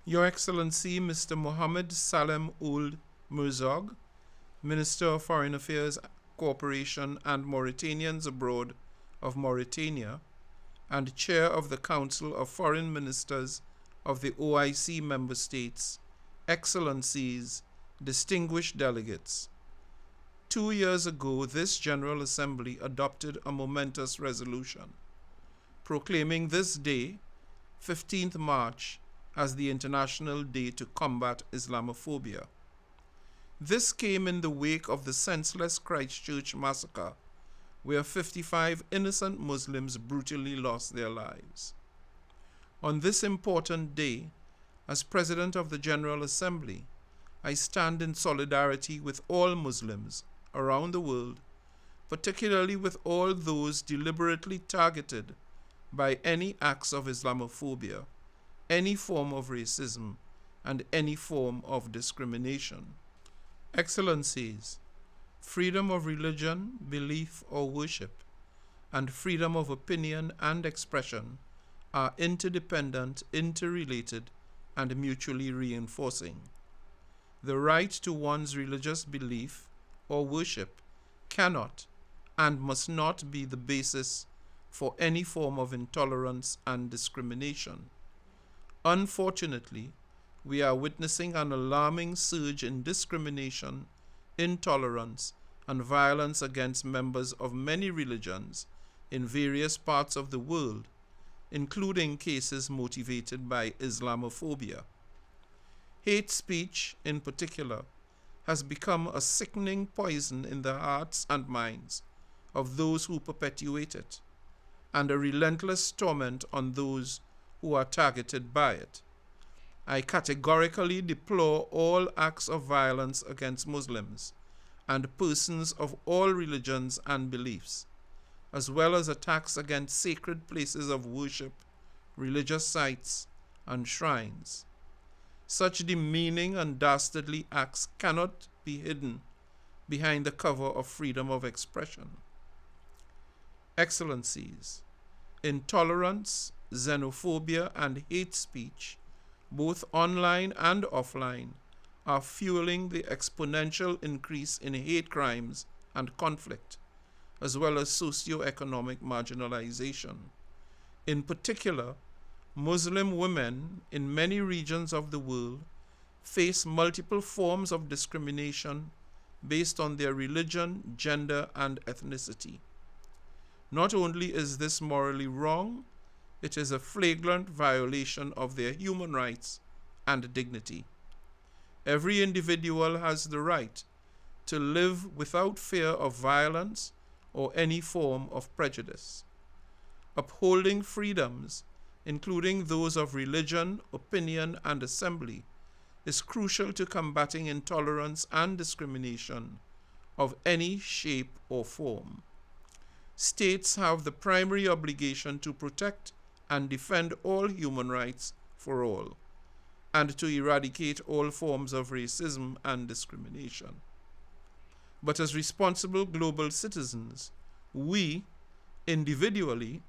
Your Excellency, Mr. Mohamed Salem Ould Merzoug, Minister of Foreign Affairs, Cooperation and Mauritanians Abroad of Mauritania, and Chair of the Council of Foreign Ministers of the OIC member states, Excellencies, distinguished delegates. 2 years ago, this General Assembly adopted a momentous resolution proclaiming this day, 15th March, as the International Day to Combat Islamophobia. This came in the wake of the senseless Christchurch massacre, where 55 innocent Muslims brutally lost their lives. On this important day, as President of the General Assembly, I stand in solidarity with all Muslims around the world, particularly with all those deliberately targeted by any acts of Islamophobia, any form of racism, and any form of discrimination. Excellencies, freedom of religion, belief, or worship, and freedom of opinion and expression are interdependent, interrelated, and mutually reinforcing. The right to one's religious belief or worship cannot and must not be the basis for any form of intolerance and discrimination. Unfortunately, we are witnessing an alarming surge in discrimination, intolerance, and violence against members of many religions in various parts of the world, including cases motivated by Islamophobia. Hate speech, in particular, has become a sickening poison in the hearts and minds of those who perpetuate it, and a relentless torment on those who are targeted by it. I categorically deplore all acts of violence against Muslims and persons of all religions and beliefs, as well as attacks against sacred places of worship, religious sites, and shrines. Such demeaning and dastardly acts cannot be hidden behind the cover of freedom of expression. Excellencies, intolerance, xenophobia, and hate speech, both online and offline, are fueling the exponential increase in hate crimes and conflict, as well as socio-economic marginalization. In particular, Muslim women in many regions of the world face multiple forms of discrimination based on their religion, gender, and ethnicity. Not only is this morally wrong, it is a flagrant violation of their human rights and dignity. Every individual has the right to live without fear of violence or any form of prejudice. Upholding freedoms, including those of religion, opinion, and assembly, is crucial to combating intolerance and discrimination of any shape or form. States have the primary obligation to protect and defend all human rights for all, and to eradicate all forms of racism and discrimination. But as responsible global citizens, we, individually,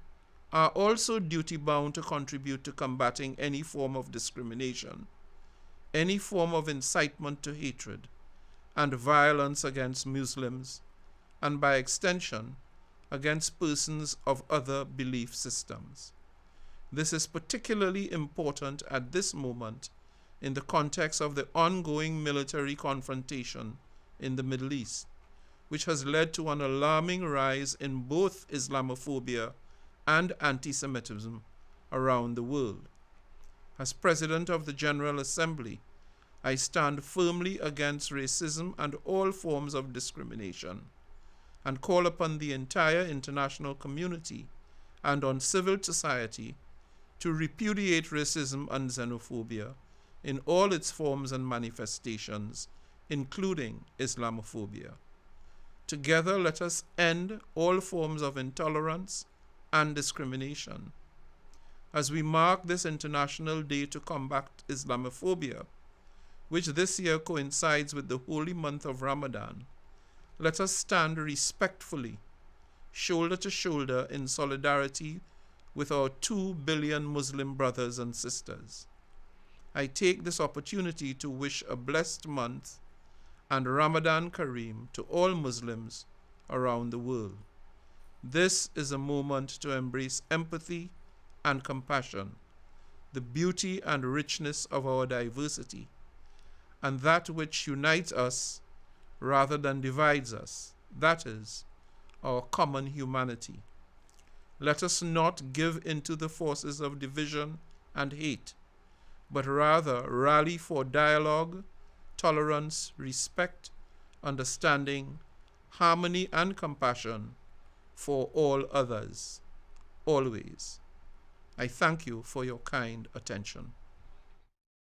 are also duty-bound to contribute to combating any form of discrimination, any form of incitement to hatred and violence against Muslims, and by extension, against persons of other belief systems. This is particularly important at this moment in the context of the ongoing military confrontation in the Middle East, which has led to an alarming rise in both Islamophobia and anti-Semitism around the world. As President of the General Assembly, I stand firmly against racism and all forms of discrimination, and call upon the entire international community and on civil society to repudiate racism and xenophobia in all its forms and manifestations, including Islamophobia. Together, let us end all forms of intolerance and discrimination. As we mark this International Day to Combat Islamophobia, which this year coincides with the holy month of Ramadan, let us stand respectfully, shoulder to shoulder, in solidarity with our 2 billion Muslim brothers and sisters. I take this opportunity to wish a blessed month and Ramadan Kareem to all Muslims around the world. This is a moment to embrace empathy and compassion, the beauty and richness of our diversity, and that which unites us rather than divides us, that is, our common humanity. Let us not give into the forces of division and hate, but rather rally for dialogue, tolerance, respect, understanding, harmony, and compassion for all others, always. I thank you for your kind attention.